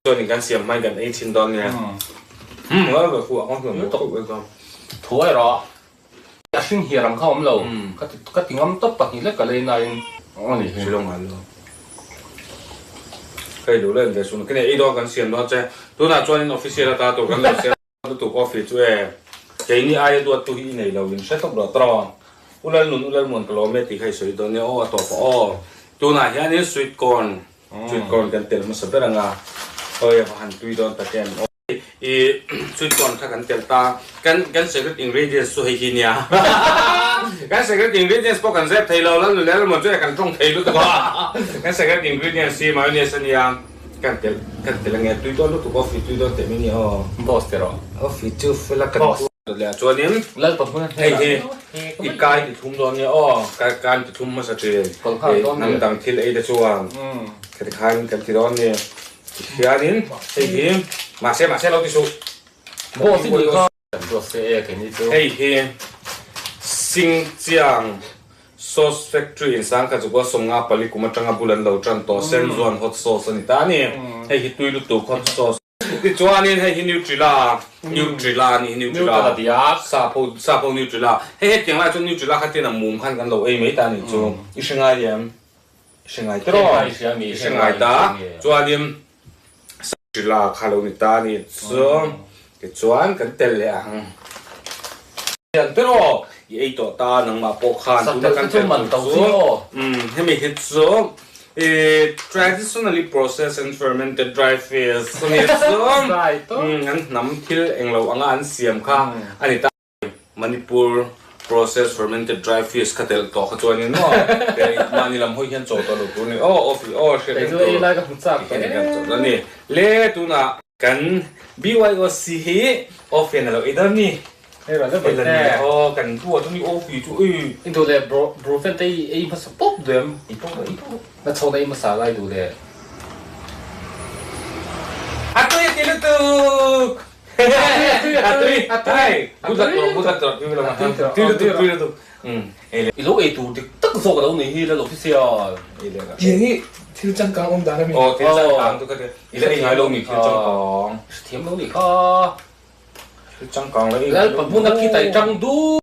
ส่วนการเสียบไม้กันไอ้ชิ้นตอนเนี้ยแล้วแบบหัวเขาแบบตกไปก่อนถั่วหรออยากชิมเหี้ยรังเข้ามันเราก็ถึงว่ามันตบปักหินเล็กกันเลยนายอ๋อนี่ชิลงมาเลยเคยดูเรื่องเดี๋ยวส่วนก็เนี่ยไอ้ดอกกันเสียบดอกจะตัวน่าชวนออฟฟิเชียลตาตัวกันเราเสียบตัวออฟฟิศช่วยแกนี่ไอ้ตัวตัวที่ไหนเราวิ่งเช็ดตบดอกตรออุลลุนอุลมุนกลอเมติใครสวยตัวเนี้ยโอ้ตัวพ่อตัวน่ะยันนี่สวีทคอร์นกันเตลมันสับเปลืองอ่ะพันตุยโดนตะแกนอีสวีทคอร์นข้ากันเตลตากันsecret ingredients สุให้กินยากัน secret ingredients พวกกันเซฟไทยเราแล้วแล้วมันช่วยกันต้องไทยรู้ตัวกัน secret ingredients ซีมายองเนสเนี่ยกันเตลเงี้ยตุยโดนรู้ตัวออฟฟิศตุยโดนเตมินี่อ๋อบอสเตอร์ออฟฟิศจูเฟล่ากันเลยจวนนี้เลิกกับเพื่อนอีกการที่ทุ่มโดนเนี่ยอ๋อการที่ทุ่มมาสักทีน้ำดังที่ไอ้เดชวนกันที่ข้างกันที่โดนเนี่ยเฮียนินเฮียมาเซ่เราที่สุดโอ้สิ่งนี้ก็ตัวเซ่แค่นี้ตัวเฮียสิงเจียงซอสแฟคทอรี่สังกัดจุกว่าส่งอาปลิกุมาจังอาบุลันเราจันโตเซนซอนฮอตซอสนี่ตาเนี่ยเฮียตุยลุตุฮอตซอสที่จวนนี้เฮียนิวทริลานี่นิวทริลาซาโพนิวทริลาเฮียเก่งมากจนนิวทริลาเขาเตะน้ำมุมขันกันเราเอ้ไม่ตานี่จูอีช่างไงเนี่ยช่างไงตรอช่างไงตาจวนนี้ทริลาคาร์โลนิตานี่จูque chuan kan tel le ang yan pero i to ta nang ma po khan tu kan tel man to hemi hit so traditionally processed and fermented dry fish so ni so an nam thil englo anga an siam kha ani ta Manipur processed fermented dry fish khatel to kha chuan ni no pe mani lam hoi hian chaw to lo tu ni shit ei lai ka hutsak ka ni le tu na kan BYOC officiala idan ni era le bel ne kan tu tu ni offi into the brofen te ei pas pop dem ipo na chona ei masala ai du le atui tilu tu atui budak tu tilu tu ilo ei tu tak so ka ni hi la official ini thiếu chân cao ông đã làm thế chân cao tôi có thể ý là nói lâu mình thiếu chân cao thiếu lâu mình có thiếu chân cao lấy là phần muốn là khi tại trong đu